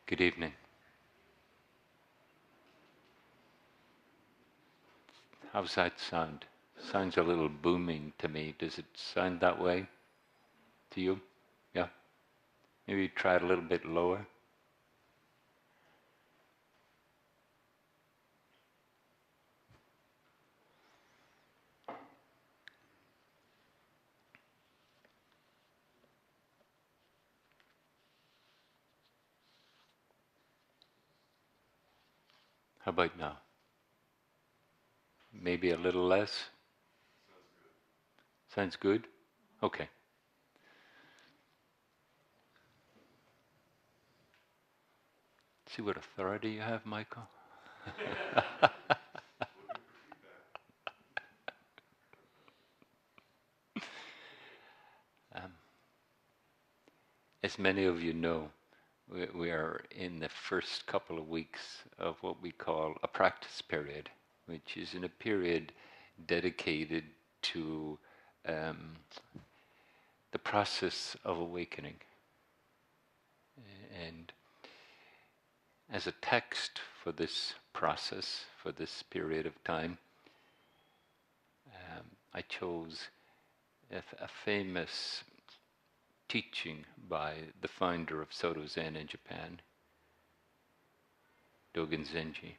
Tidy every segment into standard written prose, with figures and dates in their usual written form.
Good evening. How's that sound? Sounds a little booming to me. Does it sound that way to you? Yeah? Maybe try it a little bit lower. How about now? Maybe a little less? Sounds good? Okay. See what authority you have, Michael? um, as many of you know, we are in the first couple of weeks of what we call a practice period, which is in a period dedicated to the process of awakening. And as a text for this process, for this period of time, I chose a famous teaching by the founder of Soto Zen in Japan, Dogen Zenji,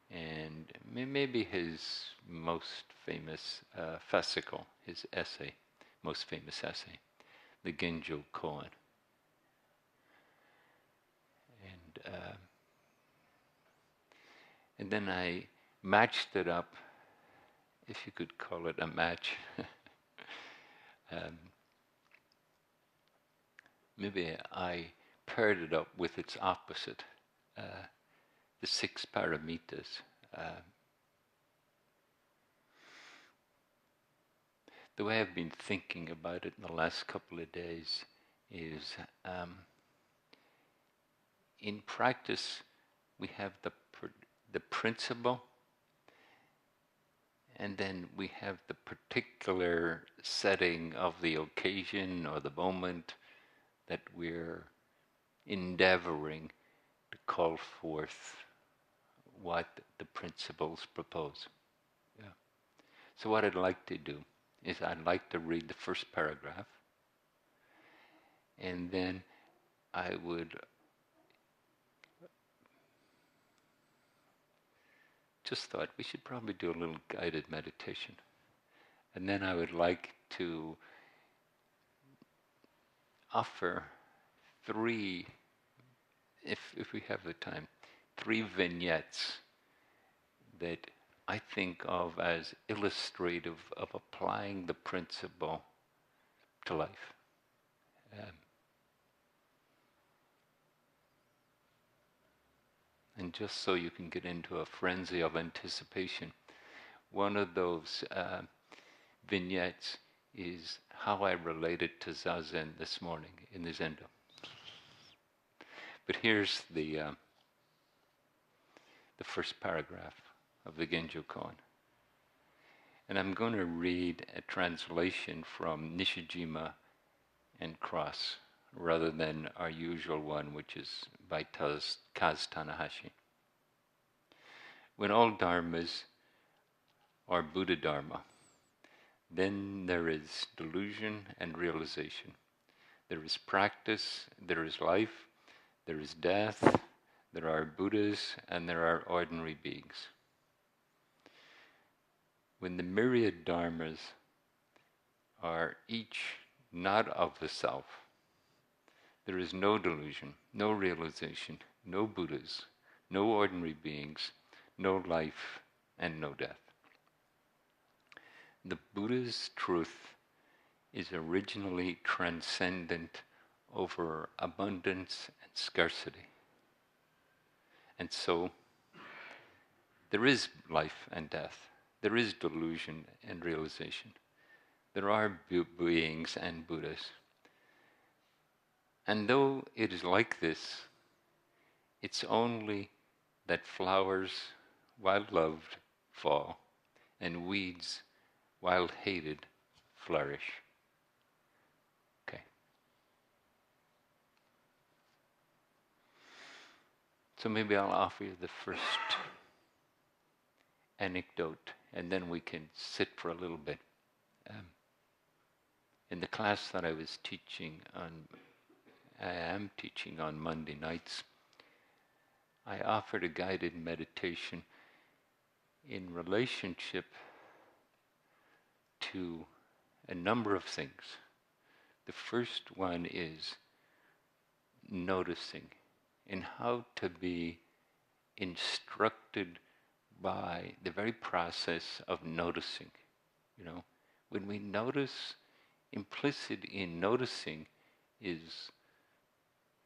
and maybe his most famous fascicle, his essay, most famous essay, the Genjo Koan. And then I matched it up, if you could call it a match. Maybe I paired it up with its opposite, the 6 paramitas. The way I've been thinking about it in the last couple of days is, in practice, we have the principle, and then we have the particular setting of the occasion or the moment that we're endeavoring to call forth what the principles propose. Yeah. So what I'd like to do is I'd like to read the first paragraph, and then I would just thought we should probably do a little guided meditation. And then I would like to offer 3, if we have the time, 3 vignettes that I think of as illustrative of applying the principle to life. And just so you can get into a frenzy of anticipation, one of those vignettes is how I related to zazen this morning in the Zendo. But here's the first paragraph of the Genjo Koan. And I'm going to read a translation from Nishijima and Cross, rather than our usual one, which is by Kaz Tanahashi. When all dharmas are Buddha Dharma, then there is delusion and realization. There is practice, there is life, there is death, there are Buddhas, and there are ordinary beings. When the myriad dharmas are each not of the self, there is no delusion, no realization, no Buddhas, no ordinary beings, no life, and no death. The Buddha's truth is originally transcendent over abundance and scarcity. And so, there is life and death. There is delusion and realization. There are beings and Buddhas. And though it is like this, it's only that flowers, while loved, fall, and weeds, while hated, flourish. Okay. So maybe I'll offer you the first anecdote, and then we can sit for a little bit. In the class that I am teaching on Monday nights, I offered a guided meditation in relationship to a number of things. The first one is noticing, and how to be instructed by the very process of noticing. You know, when we notice, implicit in noticing is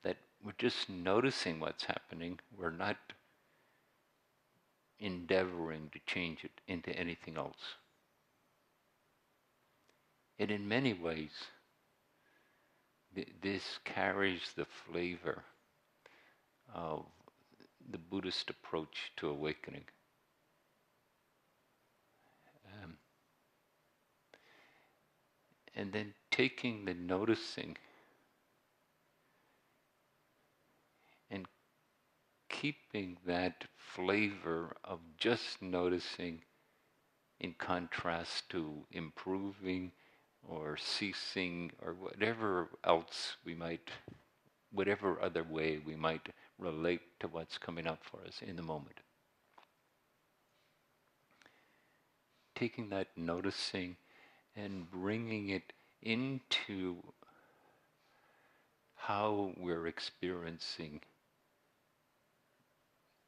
that we're just noticing what's happening. We're not endeavoring to change it into anything else. And in many ways, this carries the flavor of the Buddhist approach to awakening. And then taking the noticing and keeping that flavor of just noticing in contrast to improving or ceasing or whatever else whatever other way we might relate to what's coming up for us in the moment. Taking that noticing and bringing it into how we're experiencing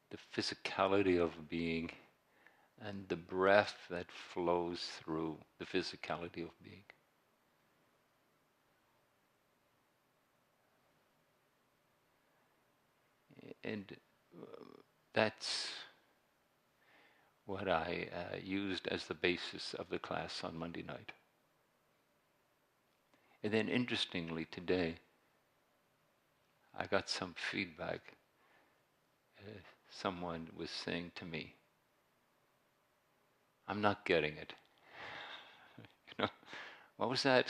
the physicality of being and the breath that flows through the physicality of being. And that's what I used as the basis of the class on Monday night. And then interestingly today, I got some feedback. Someone was saying to me, I'm not getting it. You know, what was that?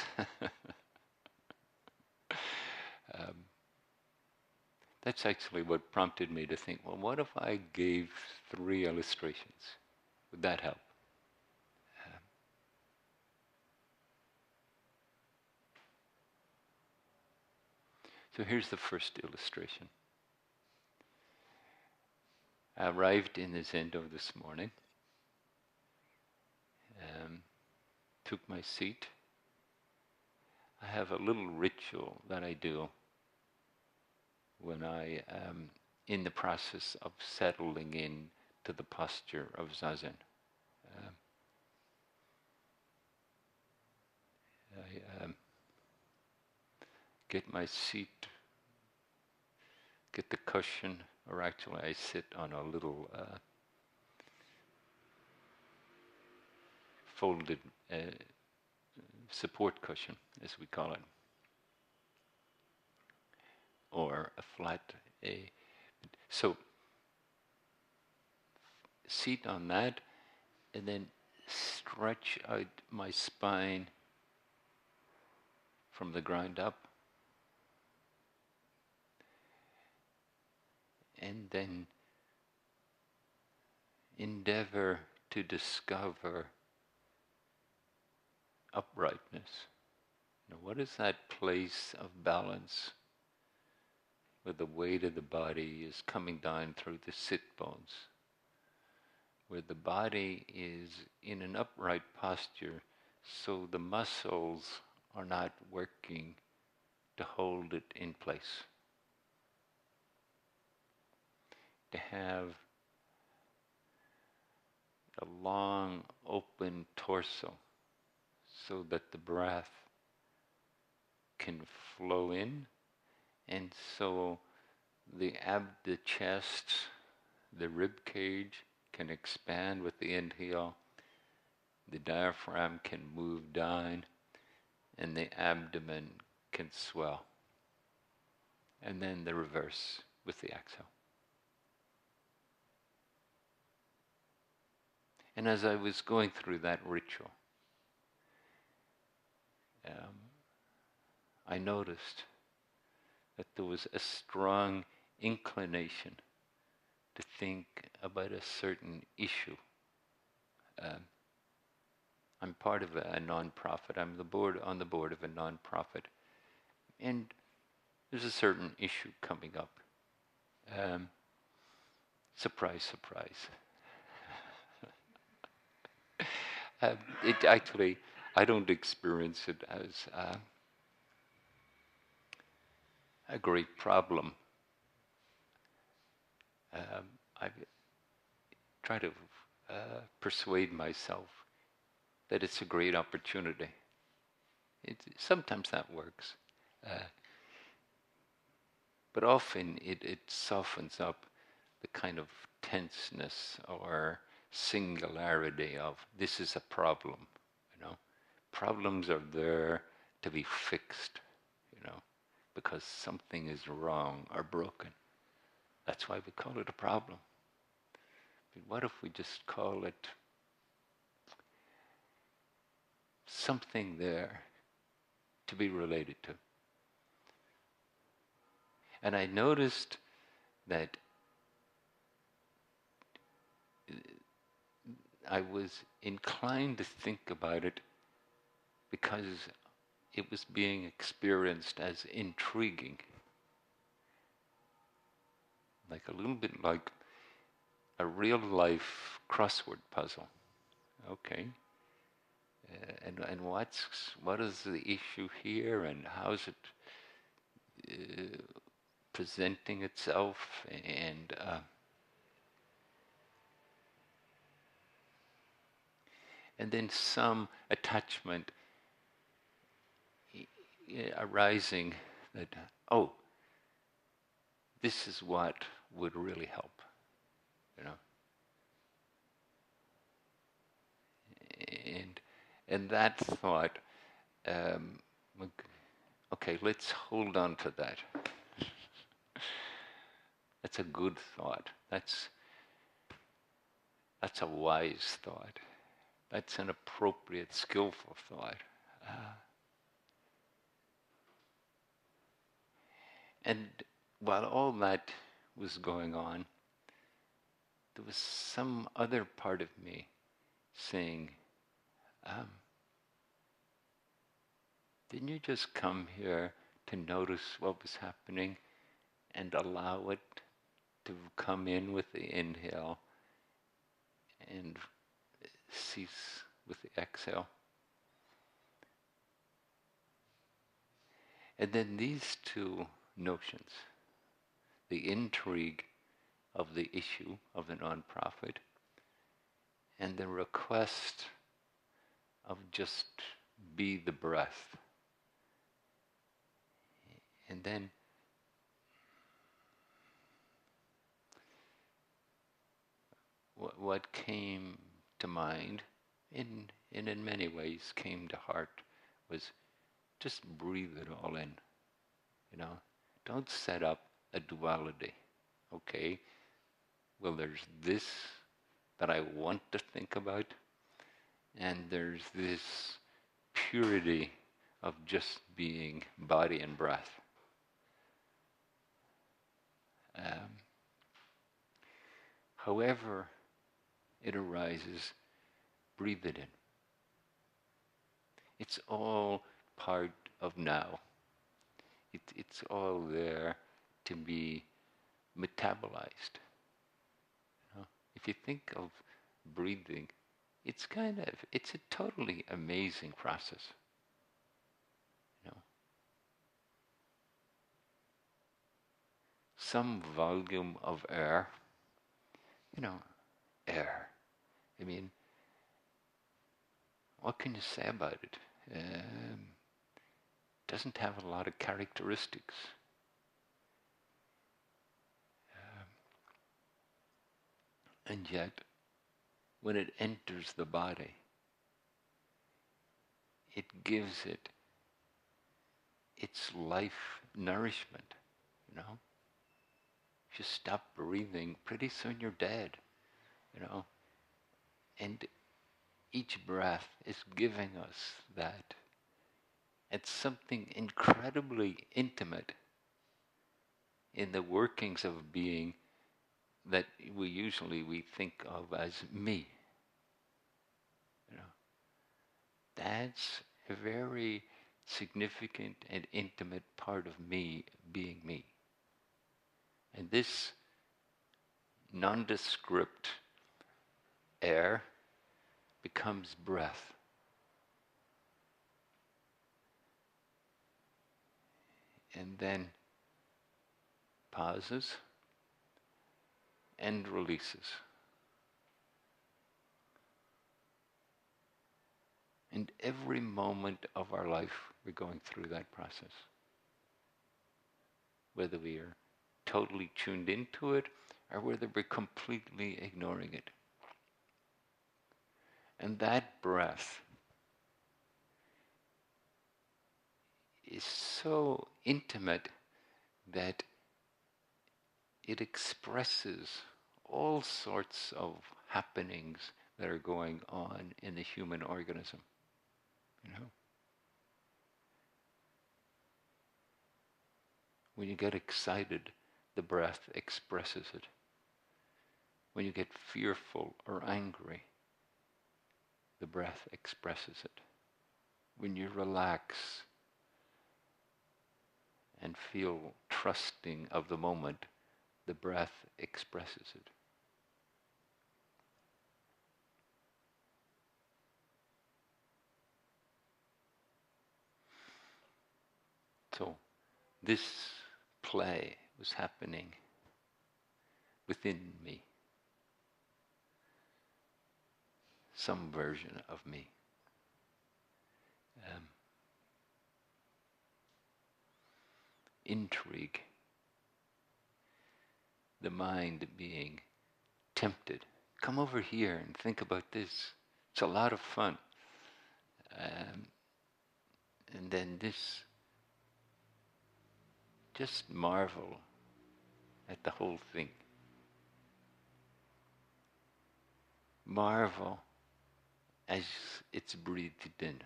That's actually what prompted me to think, well, what if I gave 3 illustrations? Would that help? So here's the first illustration. I arrived in the Genjo this morning, took my seat. I have a little ritual that I do when I am in the process of settling in to the posture of zazen. I get my seat, get the cushion, or actually I sit on a little folded support cushion, as we call it, or a flat. So seat on that, and then stretch out my spine from the ground up, and then endeavor to discover uprightness. Now, what is that place of balance where the weight of the body is coming down through the sit bones, where the body is in an upright posture so the muscles are not working to hold it in place. To have a long open torso so that the breath can flow in, and so the chest, the rib cage can expand with the inhale, the diaphragm can move down, and the abdomen can swell. And then the reverse with the exhale. And as I was going through that ritual, I noticed that there was a strong inclination to think about a certain issue. I'm part of a non-profit. I'm on the board of a non-profit, and there's a certain issue coming up. Surprise, surprise. It actually, I don't experience it as a great problem. I try to persuade myself that it's a great opportunity. Sometimes that works. But often it softens up the kind of tenseness or singularity of this is a problem, Problems are there to be fixed, because something is wrong or broken. That's why we call it a problem. But what if we just call it something there to be related to? And I noticed that I was inclined to think about it because it was being experienced as intriguing. Like a little bit like a real life crossword puzzle. Okay. And what is the issue here, and how is it presenting itself, and then some attachment arising that, oh, this is what would really help, and that thought, okay, let's hold on to that. That's a good thought. That's a wise thought. That's an appropriate, skillful thought. And while all that was going on, there was some other part of me saying, didn't you just come here to notice what was happening and allow it to come in with the inhale and cease with the exhale? And then these two notions, the intrigue of the issue of the nonprofit and the request of just be the breath. And then what came to mind, and in many ways came to heart, was just breathe it all in. Don't set up a duality. Okay, well, there's this that I want to think about, and there's this purity of just being body and breath. However it arises, breathe it in. It's all part of now. It's all there to be metabolized. If you think of breathing, it's a totally amazing process. Some volume of air, air. I mean, what can you say about it? Doesn't have a lot of characteristics. And yet, when it enters the body, it gives it its life nourishment, If you stop breathing, pretty soon you're dead, And each breath is giving us that. It's something incredibly intimate in the workings of being that we think of as me. You know, that's a very significant and intimate part of me being me. And this nondescript air becomes breath. And then pauses and releases. And every moment of our life, we're going through that process. Whether we are totally tuned into it or whether we're completely ignoring it. And that breath is so intimate that it expresses all sorts of happenings that are going on in the human organism. You know? When you get excited, the breath expresses it. When you get fearful or angry, the breath expresses it. When you relax and feel trusting of the moment, the breath expresses it. So this play was happening within me. Some version of me. Intrigue. The mind being tempted. Come over here and think about this. It's a lot of fun. And then this, just marvel at the whole thing. Marvel as it's breathed in.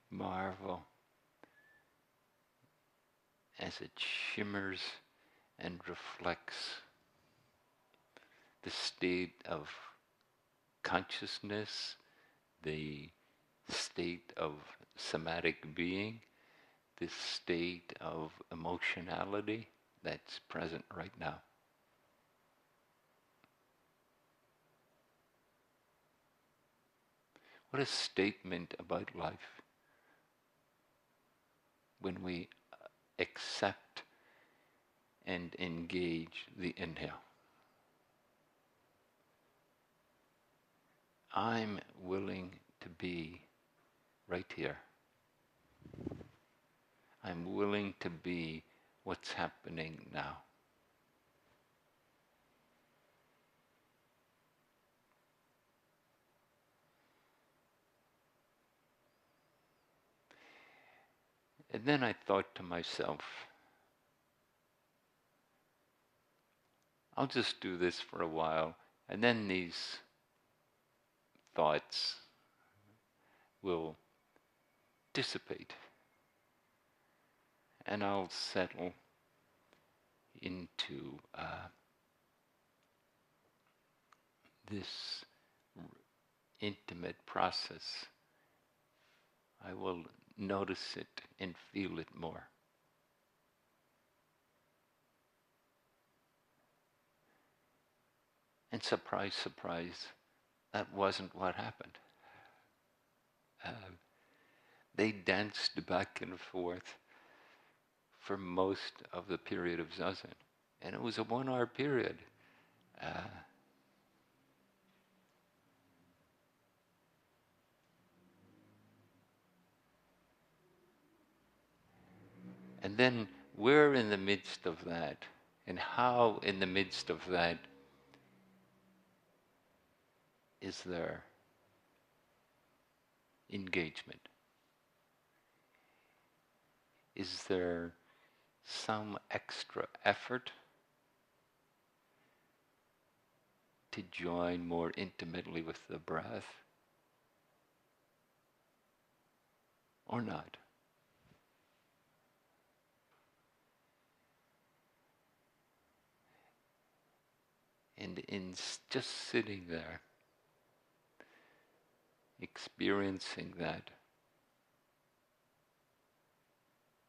Marvel as it shimmers and reflects the state of consciousness, the state of somatic being, this state of emotionality that's present right now. What a statement about life when we accept and engage the inhale. I'm willing to be right here. I'm willing to be what's happening now. And then I thought to myself, I'll just do this for a while, and then these thoughts will dissipate. And I'll settle into this intimate process. I will notice it and feel it more. And surprise, surprise, that wasn't what happened. They danced back and forth for most of the period of zazen. And it was a 1 hour period. And then we're in the midst of that. And how in the midst of that is there engagement? Is there some extra effort to join more intimately with the breath? Or not? And just sitting there, experiencing that,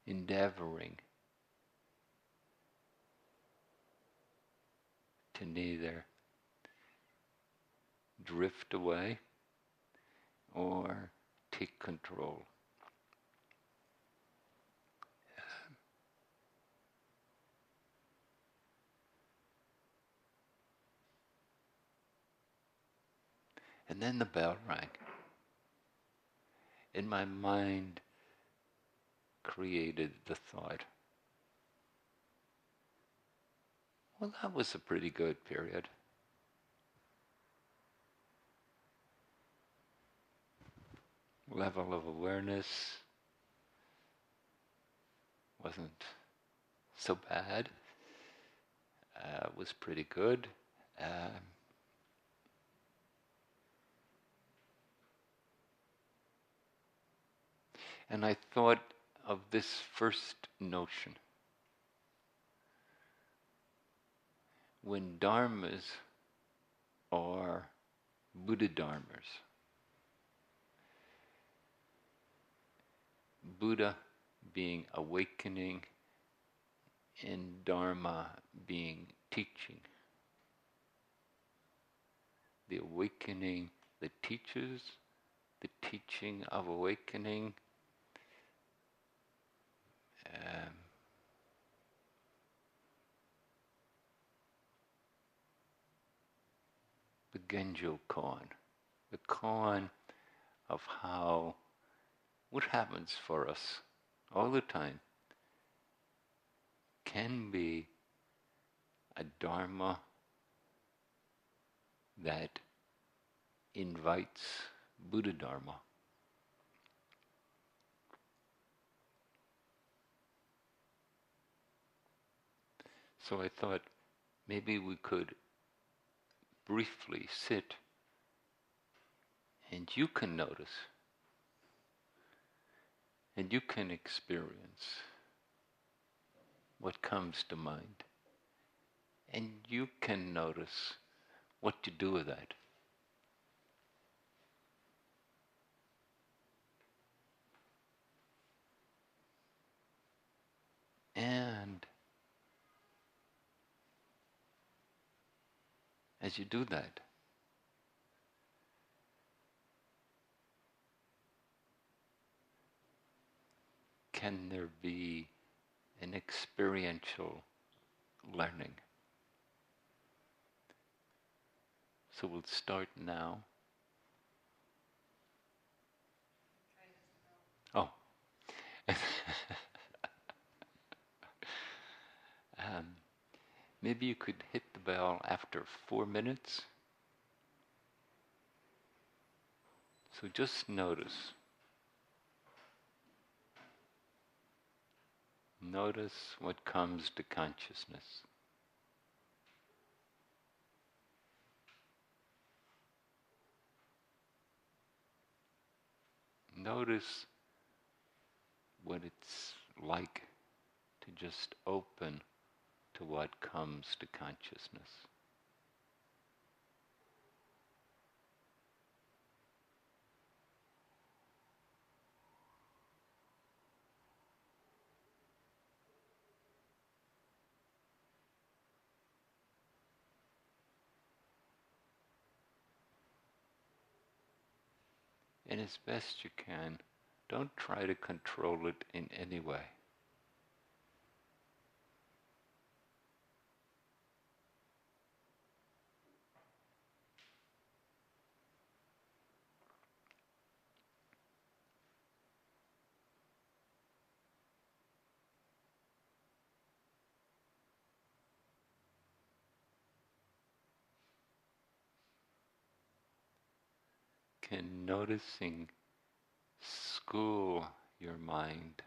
endeavoring to neither drift away or take control. And then the bell rang. And my mind created the thought, well, that was a pretty good period. Level of awareness wasn't so bad. Was pretty good. And I thought of this first notion. When dharmas are Buddha dharmas, Buddha being awakening and Dharma being teaching. The awakening that teaches, the teaching of awakening, the Genjo Koan, the koan of how, what happens for us all the time can be a Dharma that invites Buddha Dharma. So I thought maybe we could briefly sit and you can notice and you can experience what comes to mind. And you can notice what to do with that. And as you do that, can there be an experiential learning? So we'll start now. Oh. Maybe you could hit the bell after 4 minutes. So just notice. Notice what comes to consciousness. Notice what it's like to just open to what comes to consciousness. And as best you can, don't try to control it in any way. Can noticing school your mind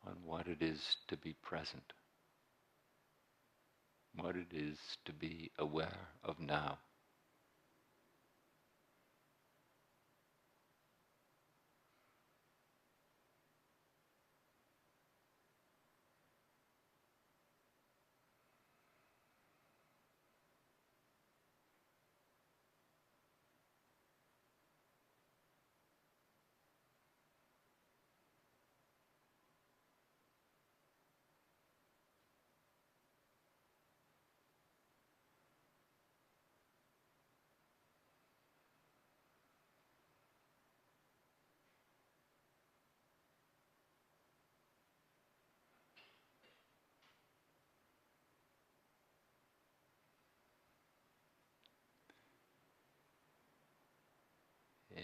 on what it is to be present, what it is to be aware of now.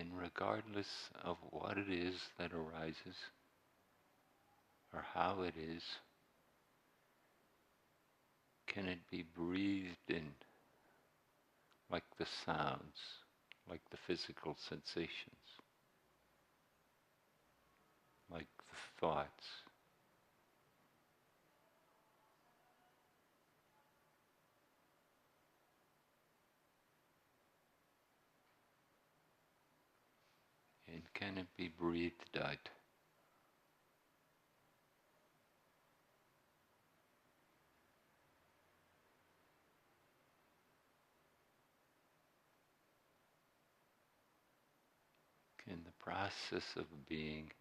And regardless of what it is that arises or how it is, can it be breathed in like the sounds, like the physical sensations, like the thoughts? And can it be breathed out? Can the process of being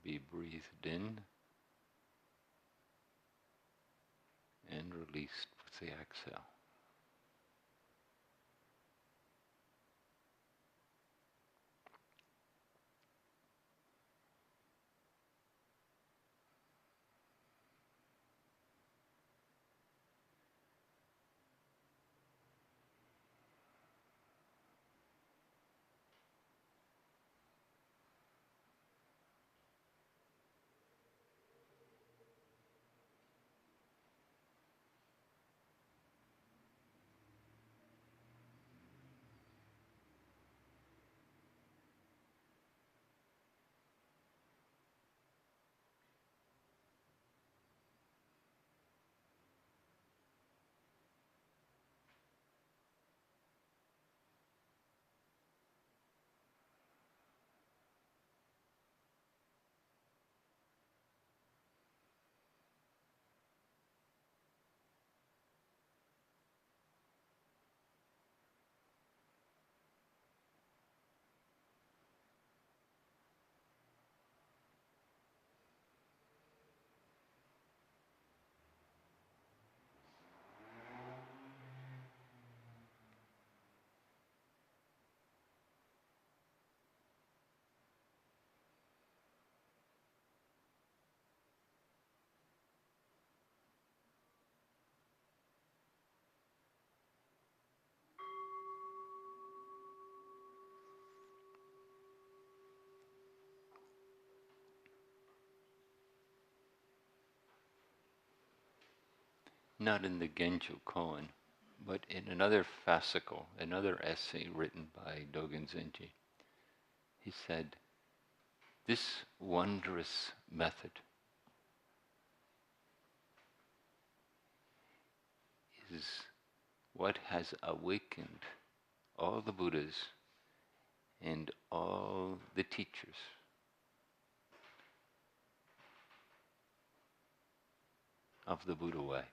be breathed in and released with the exhale? Not in the Genjo Koan, but in another fascicle, another essay written by Dogen Zenji. He said, this wondrous method is what has awakened all the Buddhas and all the teachers of the Buddha way.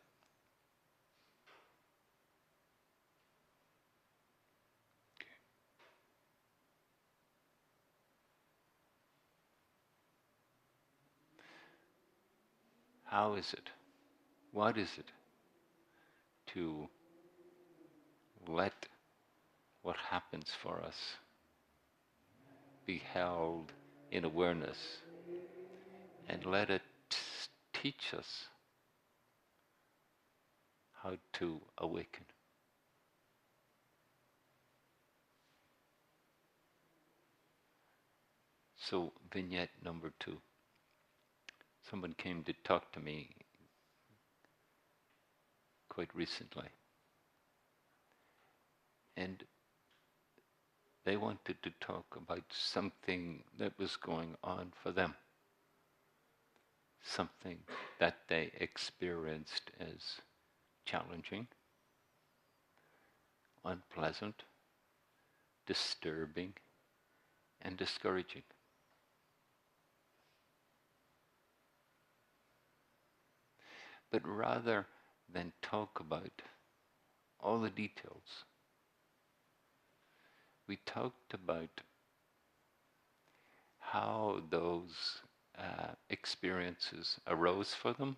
How is it? What is it to let what happens for us be held in awareness and let it teach us how to awaken? So, vignette number 2. Someone came to talk to me quite recently, and they wanted to talk about something that was going on for them, something that they experienced as challenging, unpleasant, disturbing, and discouraging. But rather than talk about all the details, we talked about how those experiences arose for them,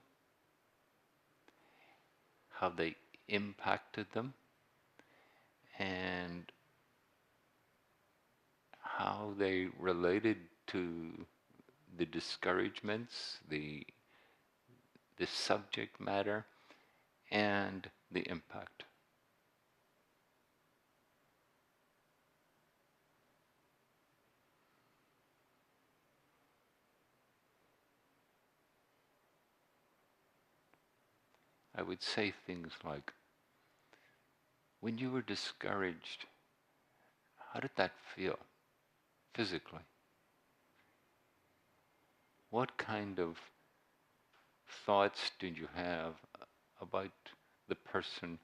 how they impacted them, and how they related to the discouragements, the subject matter, and the impact. I would say things like, when you were discouraged, how did that feel physically? What kind of thoughts did you have about the person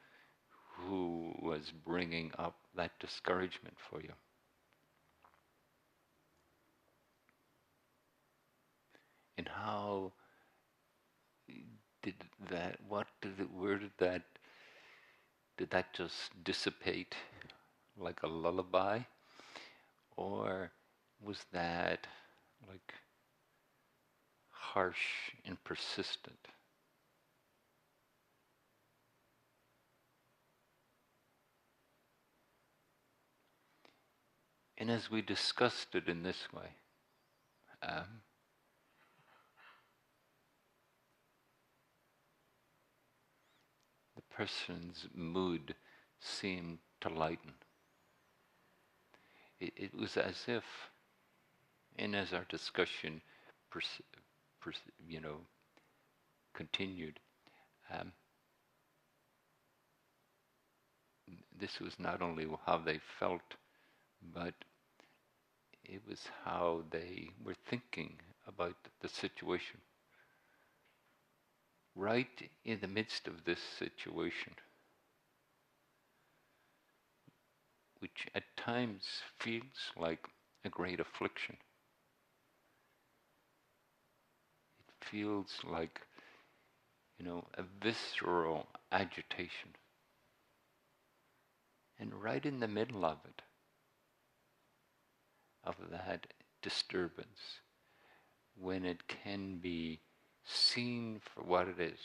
who was bringing up that discouragement for you? And how did that, did that just dissipate like a lullaby? Or was that like harsh and persistent? And as we discussed it in this way, the person's mood seemed to lighten. It was as if, and as our discussion, you know, continued, this was not only how they felt, but it was how they were thinking about the situation. Right in the midst of this situation, which at times feels like a great affliction. It feels like, a visceral agitation. And right in the middle of it, of that disturbance, when it can be seen for what it is,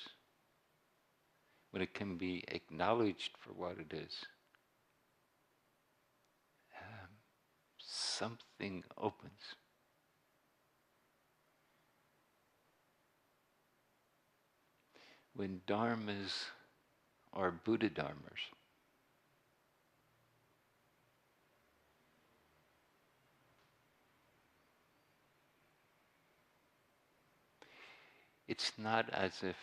when it can be acknowledged for what it is, something opens. When dharmas are Buddha dharmas, it's not as if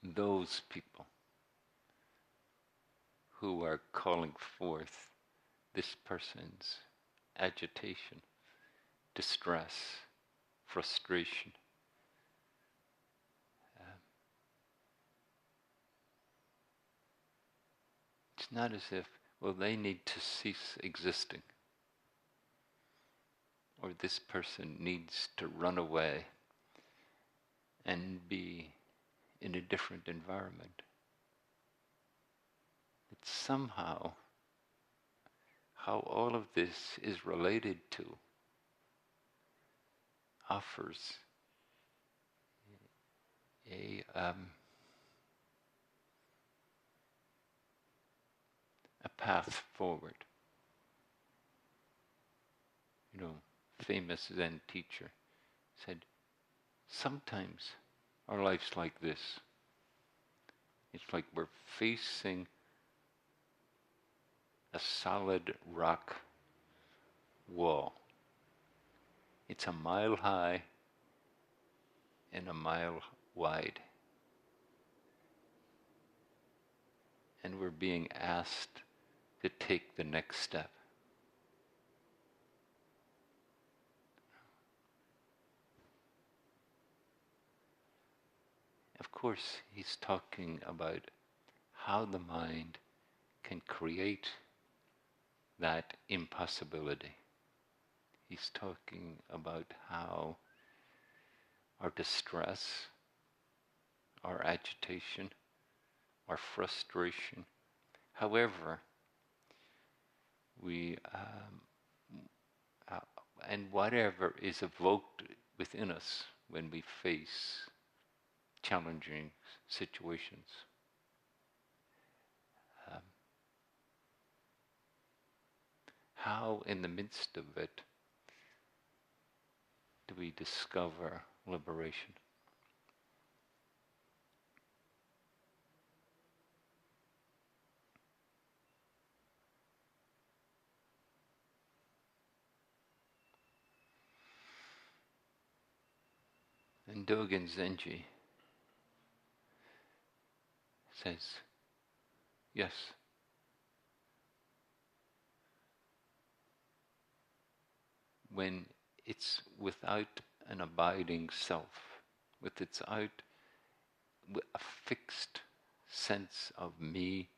those people who are calling forth this person's agitation, distress, frustration, it's not as if, they need to cease existing, or this person needs to run away and be in a different environment. It's somehow how all of this is related to offers a path forward. Famous Zen teacher said, sometimes our life's like this. It's like we're facing a solid rock wall. It's a mile high and a mile wide. And we're being asked to take the next step. Of course, he's talking about how the mind can create that impossibility. He's talking about how our distress, our agitation, our frustration, however we, and whatever is evoked within us when we face challenging situations. How in the midst of it do we discover liberation? And Dogen Zenji says, yes, when it's without an abiding self, without a fixed sense of me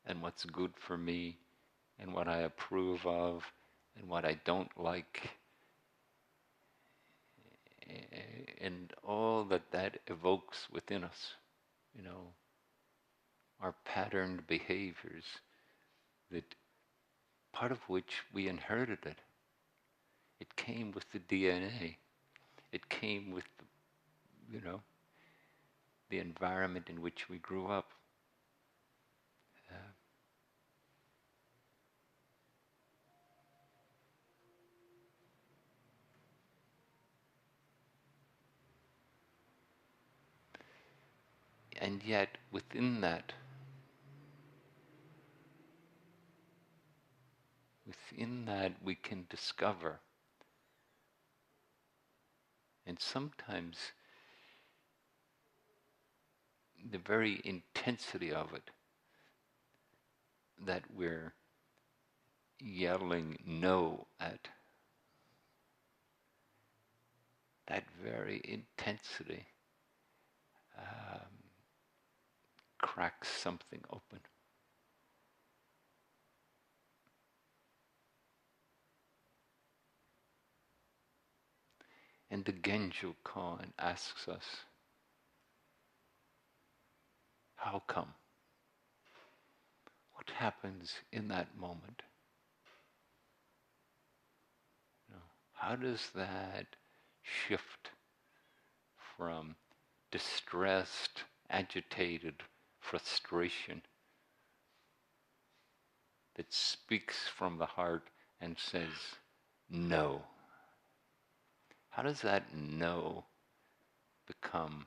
and what's good for me and what I approve of and what I don't like, and all that evokes within us, our patterned behaviors, that part of which we inherited. It came with the DNA. It came with, the environment in which we grew up. And yet, within that, we can discover, and sometimes the very intensity of it, that we're yelling no at, that very intensity cracks something open. And the Genjo Koan asks us, how come? What happens in that moment? How does that shift from distressed, agitated frustration that speaks from the heart and says no? How does that no become,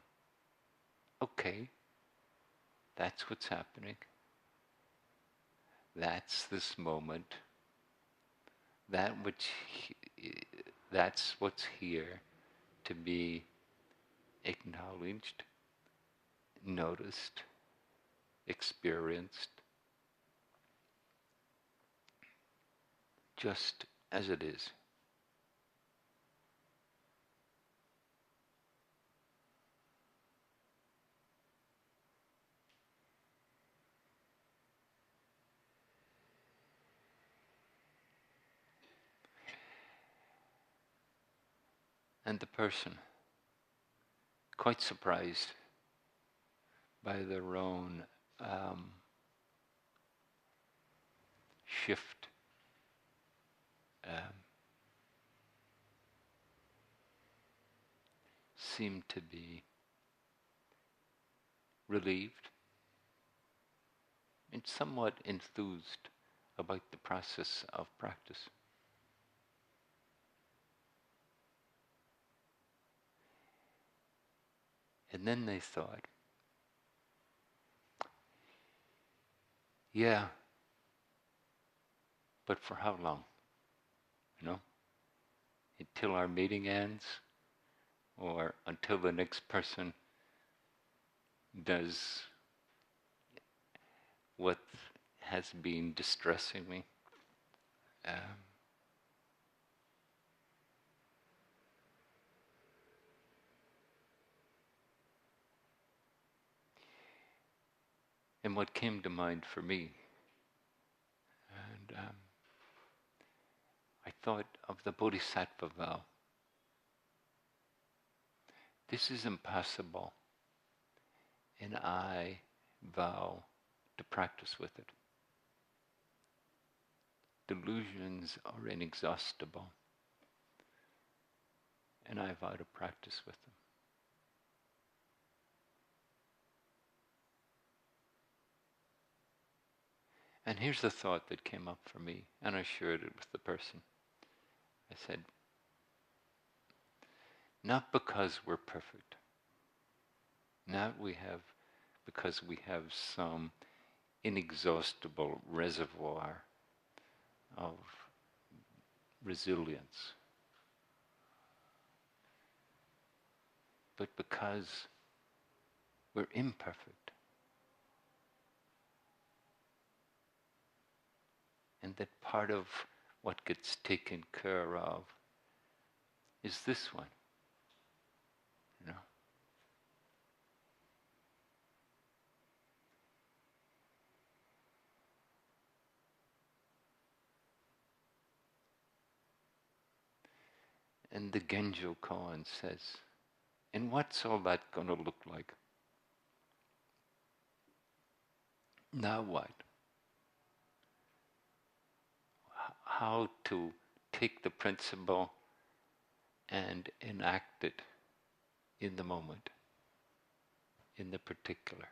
okay, that's what's happening, that's this moment, that's what's here to be acknowledged, noticed, experienced, just as it is. And the person, quite surprised by their own shift, seemed to be relieved and somewhat enthused about the process of practice. And then they thought, yeah, but for how long? Until our meeting ends, or until the next person does what has been distressing me. And what came to mind for me, and I thought of the Bodhisattva vow. This is impossible, and I vow to practice with it. Delusions are inexhaustible, and I vow to practice with them. And here's the thought that came up for me, and I shared it with the person. I said, not because we're perfect, because we have some inexhaustible reservoir of resilience, but because we're imperfect. And that part of what gets taken care of is this one, you know. And the Genjo Koan says, and what's all that going to look like? Now what? How to take the principle and enact it in the moment, in the particular.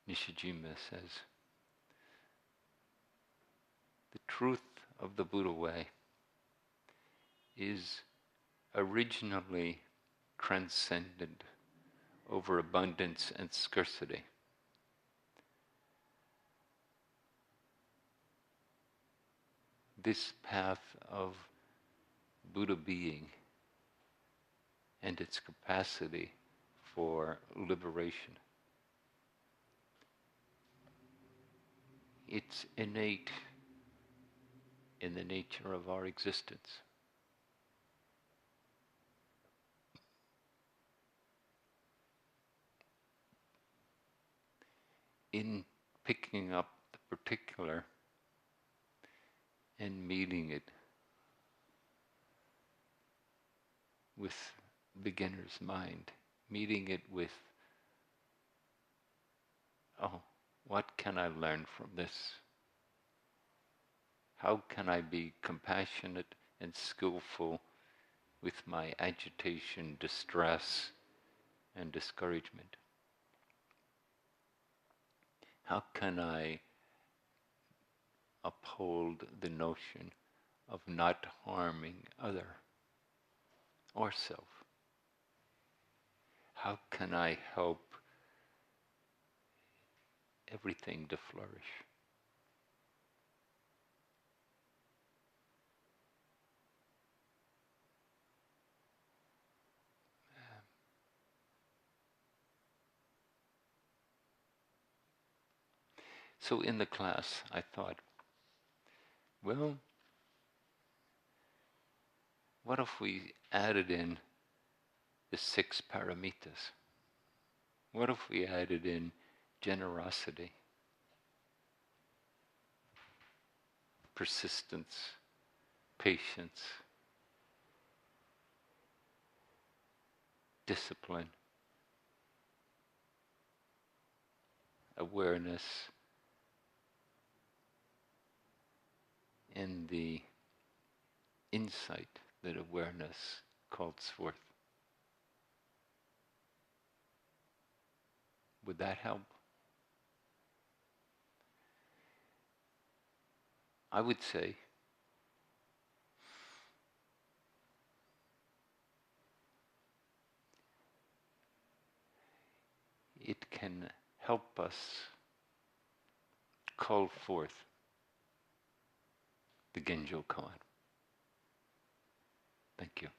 Nishijima says, the truth of the Buddha way is originally transcendent over abundance and scarcity. This path of Buddha being and its capacity for liberation, it's innate in the nature of our existence. In picking up the particular and meeting it with beginner's mind, meeting it with, oh, what can I learn from this? How can I be compassionate and skillful with my agitation, distress, and discouragement? How can I uphold the notion of not harming other or self? How can I help everything to flourish? So in the class, I thought, well, what if we added in the 6 paramitas? What if we added in generosity, persistence, patience, discipline, awareness, and the insight that awareness calls forth? Would that help? I would say it can help us call forth the Genjo Koan. Thank you.